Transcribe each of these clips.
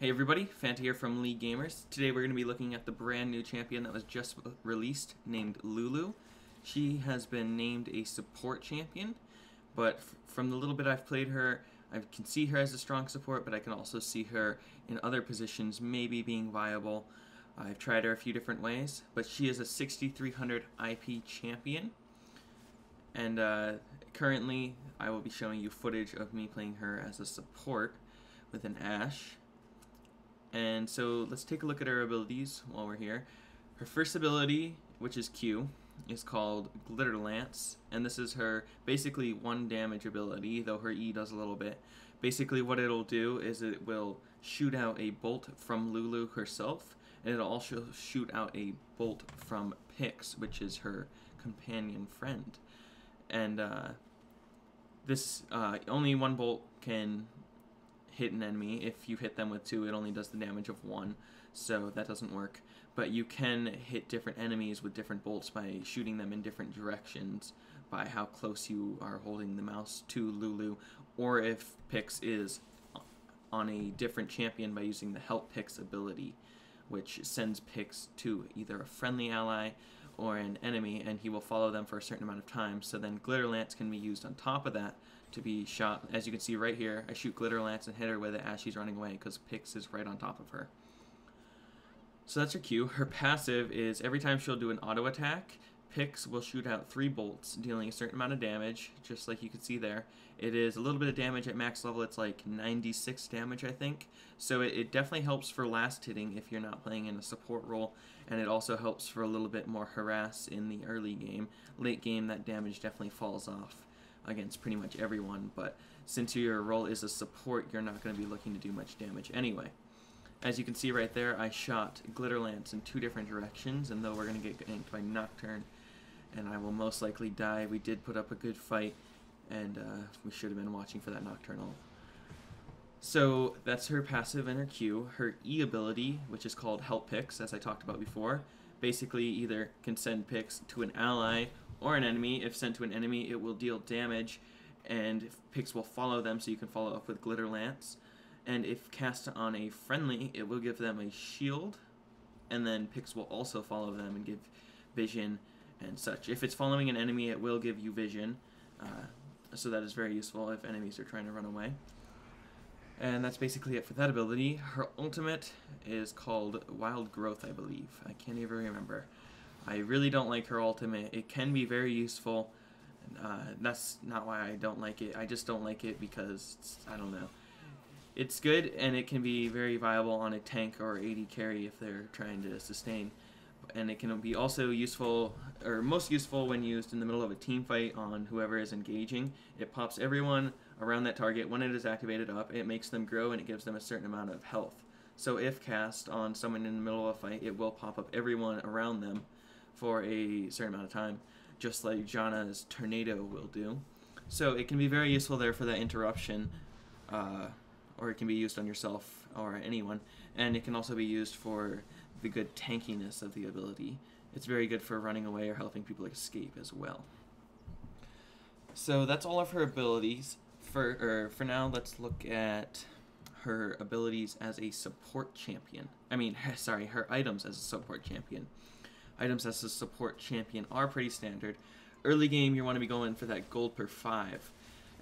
Hey everybody, Fanta here from League Gamers. Today we're going to be looking at the brand new champion that was just released named Lulu. She has been named a support champion, but from the little bit I've played her, I can see her as a strong support, but I can also see her in other positions maybe being viable. I've tried her a few different ways, but she is a 6300 IP champion, and currently I will be showing you footage of me playing her as a support with an Ashe. And so let's take a look at her abilities while we're here. Her first ability, which is Q, is called Glitter Lance, and this is her basically 1 damage ability, though her E does a little bit. Basically what it'll do is it will shoot out a bolt from Lulu herself, and it'll also shoot out a bolt from Pix, which is her companion friend. And this only 1 bolt can hit an enemy. If you hit them with 2, it only does the damage of 1, so that doesn't work. But you can hit different enemies with different bolts by shooting them in different directions by how close you are holding the mouse to Lulu, or if Pix is on a different champion by using the Help Pix ability, which sends Pix to either a friendly ally or an enemy, and he will follow them for a certain amount of time. So then Glitter Lance can be used on top of that to be shot. As you can see right here, I shoot Glitter Lance and hit her with it as she's running away because Pix is right on top of her. So that's her Q. Her passive is every time she'll do an auto attack, Pix will shoot out 3 bolts, dealing a certain amount of damage, just like you can see there. It is a little bit of damage at max level. It's like 96 damage, I think. So it definitely helps for last hitting if you're not playing in a support role, and it also helps for a little bit more harass in the early game. Late game, that damage definitely falls off against pretty much everyone, but since your role is a support, you're not going to be looking to do much damage anyway. As you can see right there, I shot Glitter Lance in 2 different directions, and though we're going to get ganked by Nocturne, and I will most likely die, we did put up a good fight, and we should have been watching for that Nocturnal. So that's her passive and her Q. Her E ability, which is called Help Pix, as I talked about before, basically either can send Pix to an ally or an enemy. If sent to an enemy, it will deal damage, and Pix will follow them, so you can follow up with Glitter Lance. And if cast on a friendly, it will give them a shield, and then Pix will also follow them and give vision and such. If it's following an enemy, it will give you vision, so that is very useful if enemies are trying to run away. And that's basically it for that ability. Her ultimate is called Wild Growth, I believe. I can't even remember. I really don't like her ultimate. It can be very useful. That's not why I don't like it. I just don't like it because, I don't know. It's good, and it can be very viable on a tank or AD carry if they're trying to sustain. And it can be also useful, or most useful when used in the middle of a team fight on whoever is engaging. It pops everyone around that target. When it is activated up, it makes them grow and it gives them a certain amount of health. So if cast on someone in the middle of a fight, it will pop up everyone around them for a certain amount of time, just like Janna's Tornado will do. So it can be very useful there for that interruption, or it can be used on yourself or anyone, and it can also be used for the good tankiness of the ability. It's very good for running away or helping people escape as well. So that's all of her abilities. For now, let's look at her abilities as a support champion. Sorry, her items as a support champion. Items as a support champion are pretty standard. Early game, you want to be going for that gold per 5.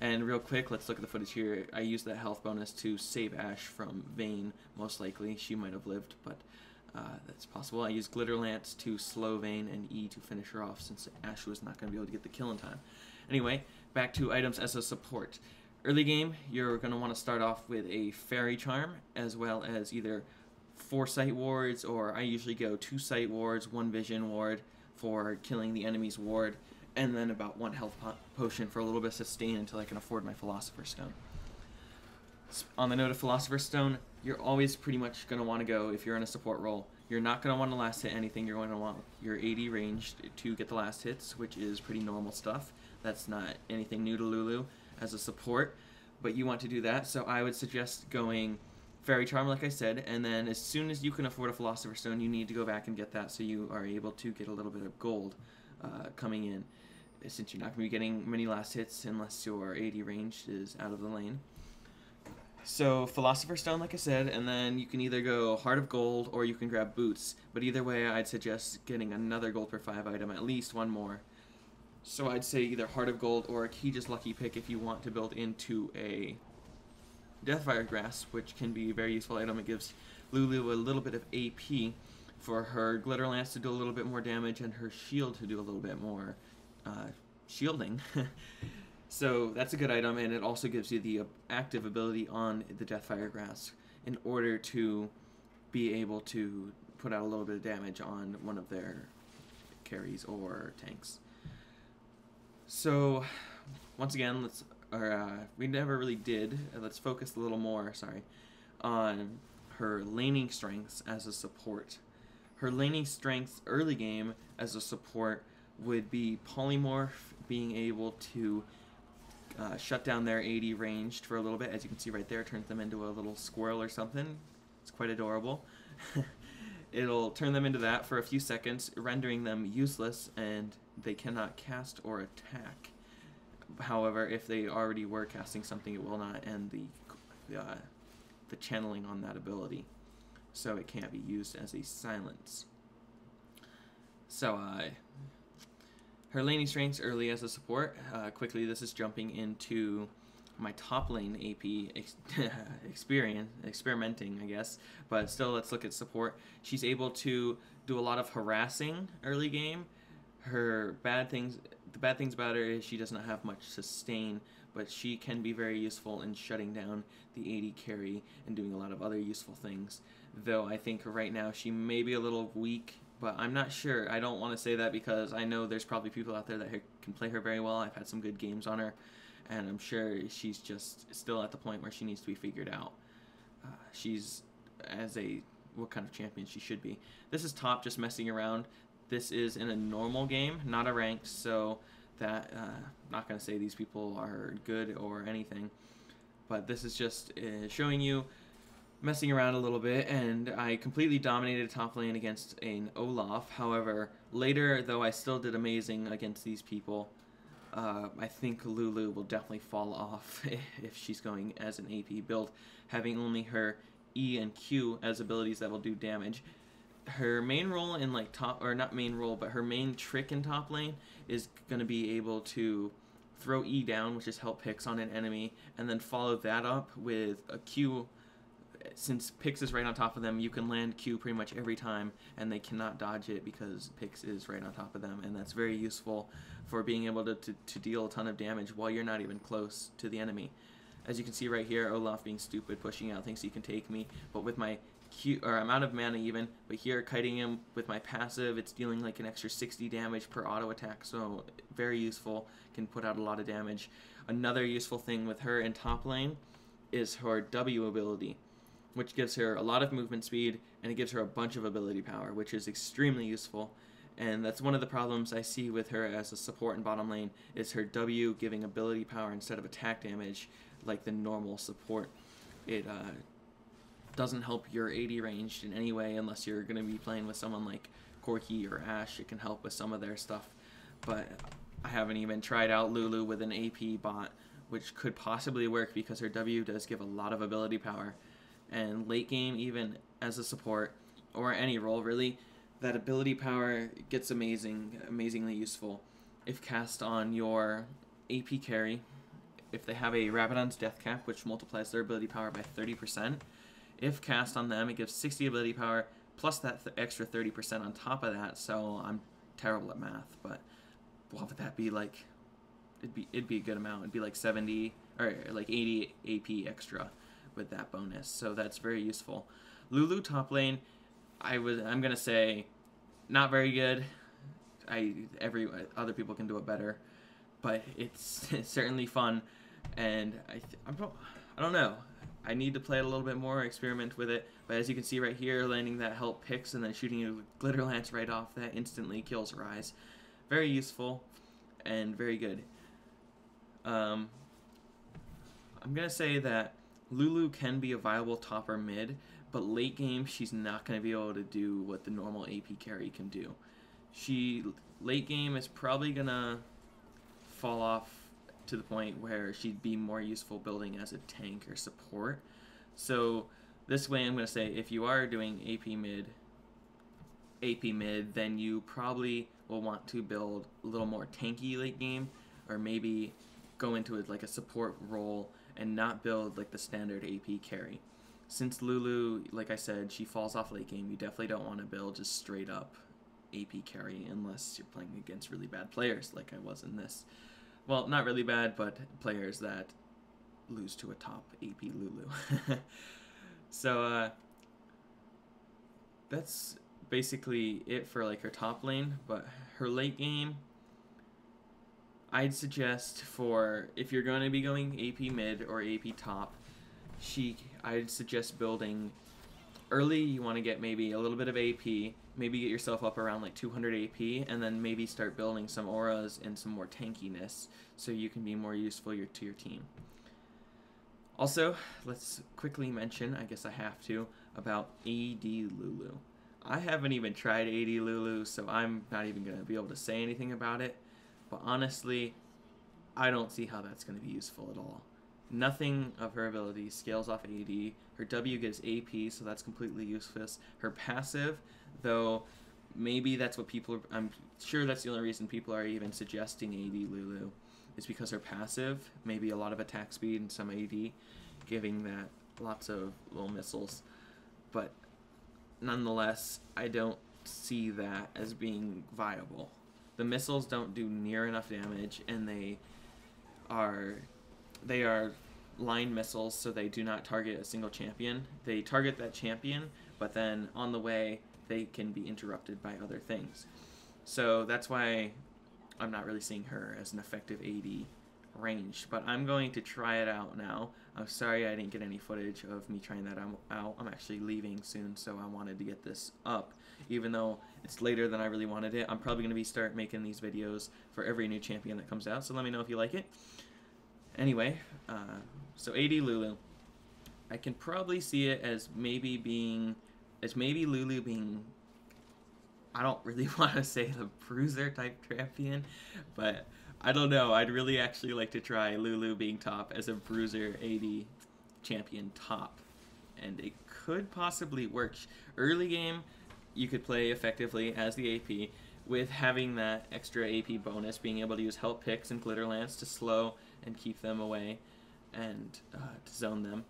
And real quick, let's look at the footage here. I used that health bonus to save Ashe from Vayne, most likely. She might have lived, but that's possible. I used Glitter Lance to slow Vayne and E to finish her off since Ashe was not going to be able to get the kill in time. Anyway, back to items as a support. Early game, you're going to want to start off with a Fairy Charm, as well as either 4 Sight Wards, or I usually go 2 Sight Wards, 1 Vision Ward for killing the enemy's ward, and then about 1 health potion for a little bit of sustain until I can afford my Philosopher's Stone. On the note of Philosopher's Stone, you're always pretty much going to want to go, if you're in a support role, you're not going to want to last hit anything. You're going to want your AD range to get the last hits, which is pretty normal stuff. That's not anything new to Lulu as a support, but you want to do that. So I would suggest going Fairy Charm, like I said, and then as soon as you can afford a Philosopher's Stone, you need to go back and get that so you are able to get a little bit of gold coming in, since you're not going to be getting many last hits unless your AD range is out of the lane. So Philosopher's Stone, like I said, and then you can either go Heart of Gold or you can grab Boots. But either way, I'd suggest getting another gold per 5 item, at least one more. So I'd say either Heart of Gold or a Key's Lucky Pick if you want to build into a Deathfire Grasp, which can be a very useful item. It gives Lulu a little bit of AP for her Glitter Lance to do a little bit more damage and her shield to do a little bit more shielding. So that's a good item, and it also gives you the active ability on the Deathfire Grasp in order to be able to put out a little bit of damage on one of their carries or tanks. So once again, we never really did. Let's focus a little more, on her laning strengths as a support. Her laning strengths early game as a support would be Polymorph, being able to shut down their 80 ranged for a little bit. As you can see right there, turns them into a little squirrel or something. It's quite adorable. It'll turn them into that for a few seconds, rendering them useless, and they cannot cast or attack. However, if they already were casting something, it will not end the channeling on that ability. So it can't be used as a silence. So her laning strengths early as a support. Quickly, this is jumping into my top lane AP experimenting, I guess. But still, let's look at support. She's able to do a lot of harassing early game. The bad things about her is she does not have much sustain, but she can be very useful in shutting down the 80 carry and doing a lot of other useful things. Though I think right now she may be a little weak, but I'm not sure. I don't want to say that because I know there's probably people out there that can play her very well. I've had some good games on her, and I'm sure she's just still at the point where she needs to be figured out. She's what kind of champion she should be. This is top, just messing around. This is in a normal game, not a ranked, so that not going to say these people are good or anything, but this is just showing you messing around a little bit, and I completely dominated top lane against an Olaf. However, later, though I still did amazing against these people, I think Lulu will definitely fall off if she's going as an AP build, having only her E and Q as abilities that will do damage. Her main role in not main role, but her main trick in top lane is going to be able to throw E down, which is help picks on an enemy, and then follow that up with a Q. Since Pix is right on top of them, you can land Q pretty much every time, and they cannot dodge it because Pix is right on top of them, and that's very useful for being able to deal a ton of damage while you're not even close to the enemy. As you can see right here, Olaf being stupid, pushing out, thinks he can take me, but with my Q, or I'm out of mana even, but here kiting him with my passive, it's dealing like an extra 60 damage per auto attack, so very useful, can put out a lot of damage. Another useful thing with her in top lane is her W ability, which gives her a lot of movement speed, and it gives her a bunch of ability power, which is extremely useful. And that's one of the problems I see with her as a support in bottom lane, is her W giving ability power instead of attack damage like the normal support. It doesn't help your 80 ranged in any way unless you're going to be playing with someone like Corki or Ashe. It can help with some of their stuff, but I haven't even tried out Lulu with an AP bot, which could possibly work because her W does give a lot of ability power. And late game, even as a support, or any role really, that ability power gets amazingly useful. If cast on your AP carry, if they have a Rabadon's Death Cap, which multiplies their ability power by 30%, if cast on them, it gives 60 ability power, plus that extra 30% on top of that, so I'm terrible at math, but what would that be like? It'd be a good amount. It'd be like 70, or like 80 AP extra with that bonus, so that's very useful. Lulu top lane, I'm gonna say not very good. Other people can do it better, but it's certainly fun, and I don't know. I need to play it a little bit more, experiment with it, but as you can see right here, landing that help picks and then shooting a glitter lance right off that instantly kills Rise. Very useful and very good. I'm gonna say that Lulu can be a viable top or mid, but late game she's not going to be able to do what the normal AP carry can do. Late game is probably going to fall off to the point where she'd be more useful building as a tank or support. So this way I'm going to say if you are doing AP mid, then you probably will want to build a little more tanky late game, or maybe go into it like a support role and not build like the standard AP carry. Since Lulu, like I said, she falls off late game, you definitely don't want to build just straight up AP carry unless you're playing against really bad players like I was in this. Well, not really bad, but players that lose to a top AP Lulu. So that's basically it for like her top lane, but her late game, I'd suggest for if you're going to be going AP mid or AP top, I'd suggest building early. You want to get maybe a little bit of AP, maybe get yourself up around like 200 AP, and then maybe start building some auras and some more tankiness so you can be more useful to your team. Also, let's quickly mention, I guess I have to, about AD Lulu. I haven't even tried AD Lulu, so I'm not even going to be able to say anything about it. But honestly, I don't see how that's going to be useful at all. Nothing of her ability scales off AD. Her W gives AP, so that's completely useless. Her passive, though, maybe that's what I'm sure that's the only reason people are even suggesting AD Lulu, is because her passive, maybe a lot of attack speed and some AD, giving that lots of little missiles. But nonetheless, I don't see that as being viable. The missiles don't do near enough damage, and they are line missiles, so they do not target a single champion. They target that champion, but then on the way, they can be interrupted by other things. So that's why I'm not really seeing her as an effective AD ranged, but I'm going to try it out now. I'm sorry I didn't get any footage of me trying that out. I'm actually leaving soon, so I wanted to get this up. Even though it's later than I really wanted it, I'm probably going to start making these videos for every new champion that comes out, so let me know if you like it. Anyway, so AD Lulu, I can probably see it as maybe Lulu being, I don't really want to say the bruiser type champion, but I don't know. I'd really actually like to try Lulu being top as a bruiser AD champion top, and it could possibly work. Early game, you could play effectively as the AP with having that extra AP bonus, being able to use Help Picks and Glitter Lance to slow and keep them away and to zone them.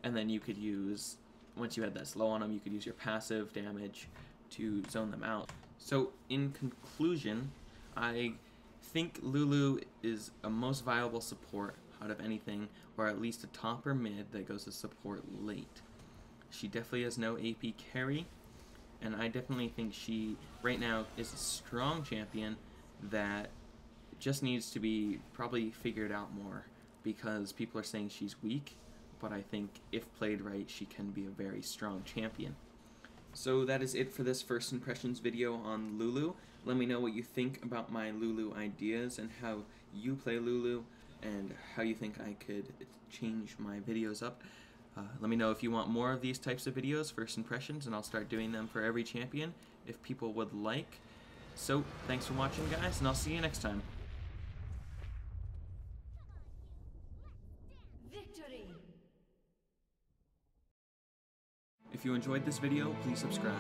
And then you could use, once you had that slow on them, you could use your passive damage to zone them out. So in conclusion, I think Lulu is a most viable support out of anything, or at least a top or mid that goes to support late. She definitely has no AP carry, and I definitely think she right now is a strong champion that just needs to be probably figured out more, because people are saying she's weak, but I think if played right, she can be a very strong champion. So that is it for this first impressions video on Lulu. Let me know what you think about my Lulu ideas and how you play Lulu and how you think I could change my videos up. Let me know if you want more of these types of videos, first impressions, and I'll start doing them for every champion if people would like. So thanks for watching, guys, and I'll see you next time. Victory! If you enjoyed this video, please subscribe.